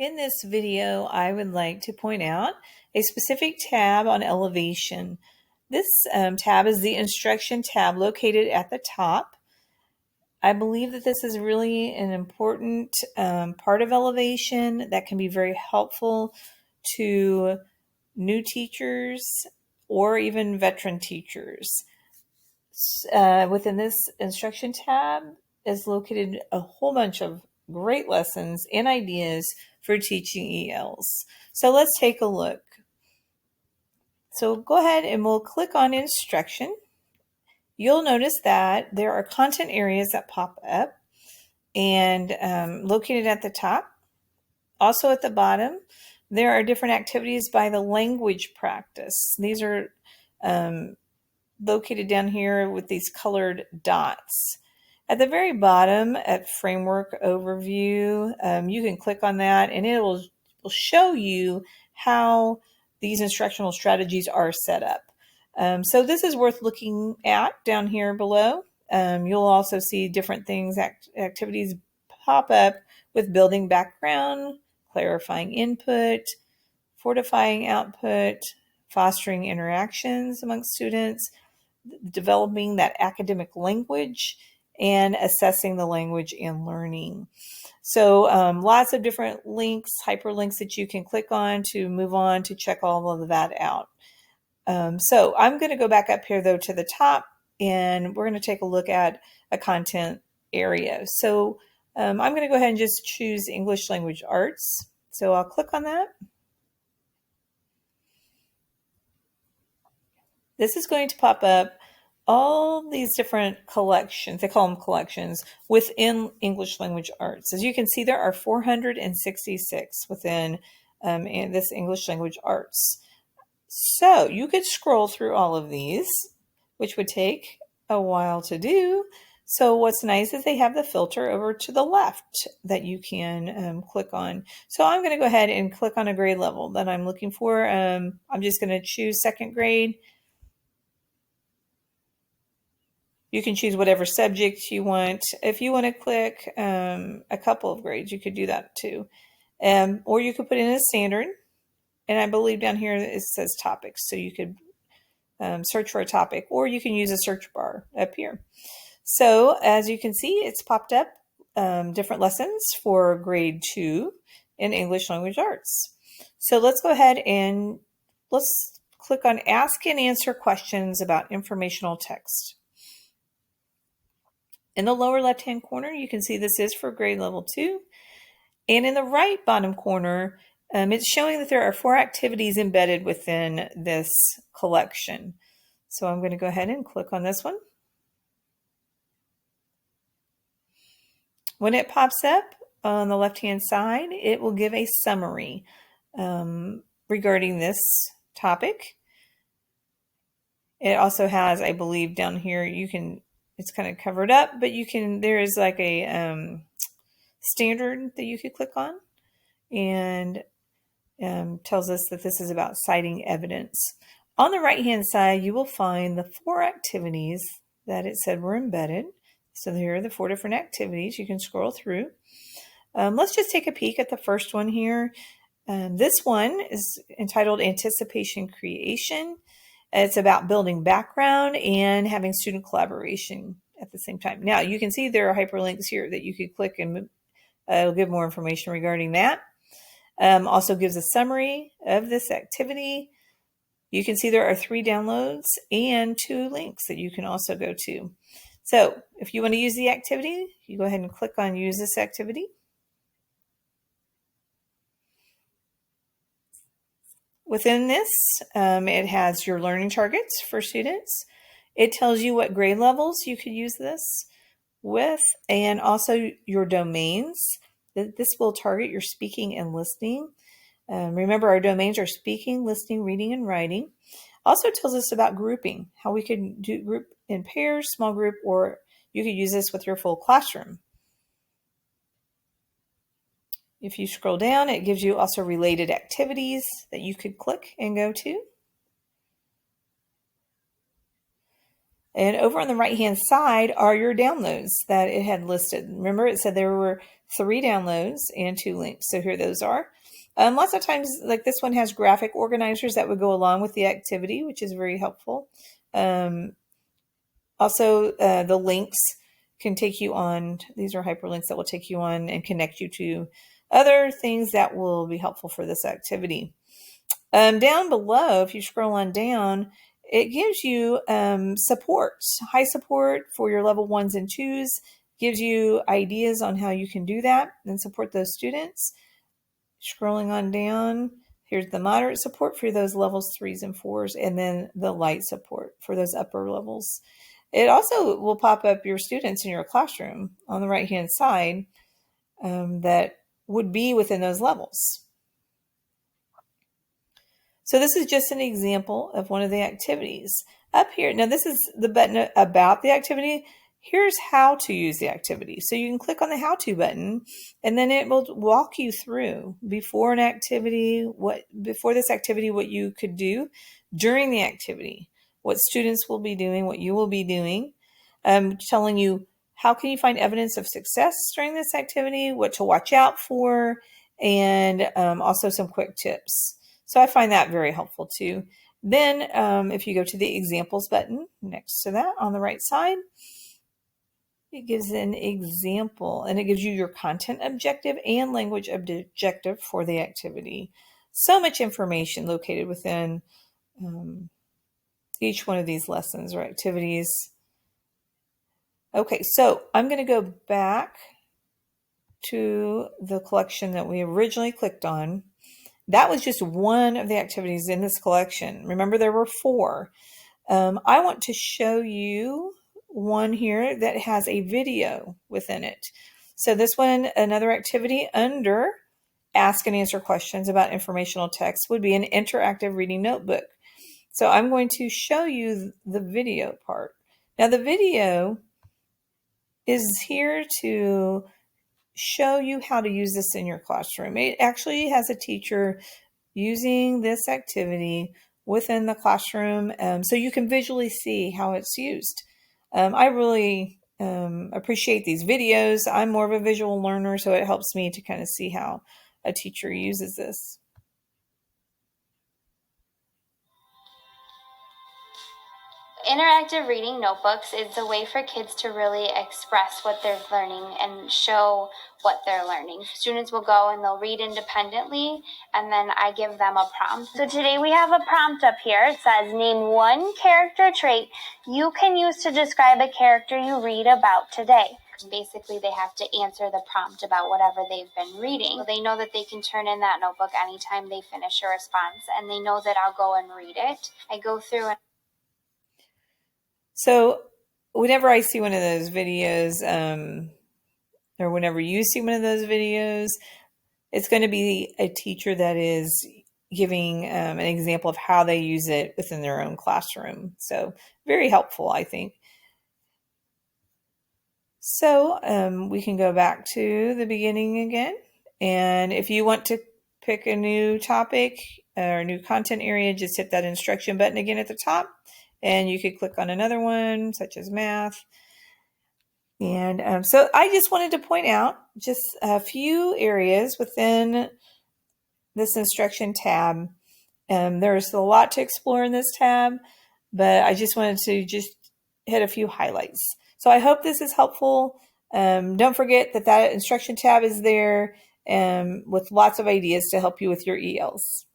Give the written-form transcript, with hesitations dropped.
In this video, I would like to point out a specific tab on Ellevation. This tab is the instruction tab located at the top. I believe that this is really an important part of Ellevation that can be very helpful to new teachers or even veteran teachers. Within this instruction tab is located a whole bunch of great lessons and ideas for teaching ELs. So let's take a look. So go ahead and we'll click on instruction. You'll notice that there are content areas that pop up and located at the top. Also at the bottom, there are different activities by the language practice. These are located down here with these colored dots. At the very bottom at Framework Overview, you can click on that and it will show you how these instructional strategies are set up. So this is worth looking at down here below. You'll also see different things, activities pop up with building background, clarifying input, fortifying output, fostering interactions amongst students, developing that academic language, and assessing the language and learning. So lots of different links, hyperlinks that you can click on to move on to check all of that out. So I'm going to go back up here though to the top and we're going to take a look at a content area. So I'm going to go ahead and just choose English Language Arts. So I'll click on that. This is going to pop up all these different collections, they call them collections, within English Language Arts. As you can see, there are 466 within this English Language Arts. So you could scroll through all of these, which would take a while to do. So what's nice is they have the filter over to the left that you can click on. So I'm going to go ahead and click on a grade level that I'm looking for. I'm just going to choose second grade. You can choose whatever subject you want. If you want to click a couple of grades, you could do that too. Or you could put in a standard. And I believe down here it says topics. So you could search for a topic, or you can use a search bar up here. So as you can see, it's popped up different lessons for grade 2 in English Language Arts. So let's go ahead and let's click on Ask and Answer Questions about Informational Text. In the lower left-hand corner, you can see this is for grade level 2. And in the right bottom corner, it's showing that there are 4 activities embedded within this collection. So I'm going to go ahead and click on this one. When it pops up on the left-hand side, it will give a summary regarding this topic. It also has, I believe, down here, it's kind of covered up, but there is like a standard that you could click on and tells us that this is about citing evidence. On the right-hand side, you will find the 4 activities that it said were embedded. So here are the 4 different activities. You can scroll through. Let's just take a peek at the first one here. This one is entitled Anticipation Creation. It's about building background and having student collaboration at the same time. Now, you can see there are hyperlinks here that you could click and it'll give more information regarding that. Also gives a summary of this activity. You can see there are 3 downloads and 2 links that you can also go to. So if you want to use the activity, you go ahead and click on Use this activity. Within this, it has your learning targets for students. It tells you what grade levels you could use this with, and also your domains. This will target your speaking and listening. Remember, our domains are speaking, listening, reading, and writing. Also tells us about grouping, how we could do group in pairs, small group, or you could use this with your full classroom. If you scroll down, it gives you also related activities that you could click and go to. And over on the right-hand side are your downloads that it had listed. Remember, it said there were 3 downloads and 2 links. So here those are. Lots of times, like this one has graphic organizers that would go along with the activity, which is very helpful. Also, the links can take you on. These are hyperlinks that will take you on and connect you to other things that will be helpful for this activity. Down below, if you scroll on down, it gives you support, high support for your level 1s and 2s, gives you ideas on how you can do that and support those students. Scrolling on down, here's the moderate support for those levels 3s and 4s, and then the light support for those upper levels. It also will pop up your students in your classroom on the right-hand side that would be within those levels. So this is just an example of one of the activities. Up here, now this is the button about the activity. Here's how to use the activity. So you can click on the how to button and then it will walk you through before this activity, what you could do during the activity, what students will be doing, what you will be doing, telling you how can you find evidence of success during this activity, what to watch out for, and also some quick tips. So I find that very helpful too. Then if you go to the examples button next to that on the right side, it gives an example and it gives you your content objective and language objective for the activity. So much information located within each one of these lessons or activities. Okay, so I'm going to go back to the collection that we originally clicked on. That was just one of the activities in this collection. Remember, there were 4. I want to show you one here that has a video within it. So this one, another activity under ask and answer questions about informational text, would be an interactive reading notebook. So I'm going to show you the video part. Now the video is here to show you how to use this in your classroom. It actually has a teacher using this activity within the classroom so you can visually see how it's used. I really appreciate these videos. I'm more of a visual learner, so it helps me to kind of see how a teacher uses this. Interactive reading notebooks is a way for kids to really express what they're learning and show what they're learning. Students will go and they'll read independently, and then I give them a prompt. So today we have a prompt up here. It says, name one character trait you can use to describe a character you read about today. Basically, they have to answer the prompt about whatever they've been reading. So they know that they can turn in that notebook anytime they finish a response, and they know that I'll go and read it. I go through and so whenever I see one of those videos, or whenever you see one of those videos, it's going to be a teacher that is giving an example of how they use it within their own classroom. So very helpful, I think. So we can go back to the beginning again. And if you want to pick a new topic or new content area, just hit that instruction button again at the top. And you could click on another one, such as math. And so I just wanted to point out just a few areas within this instruction tab. There's a lot to explore in this tab, but I just wanted to just hit a few highlights. So I hope this is helpful. Don't forget that instruction tab is there with lots of ideas to help you with your ELs.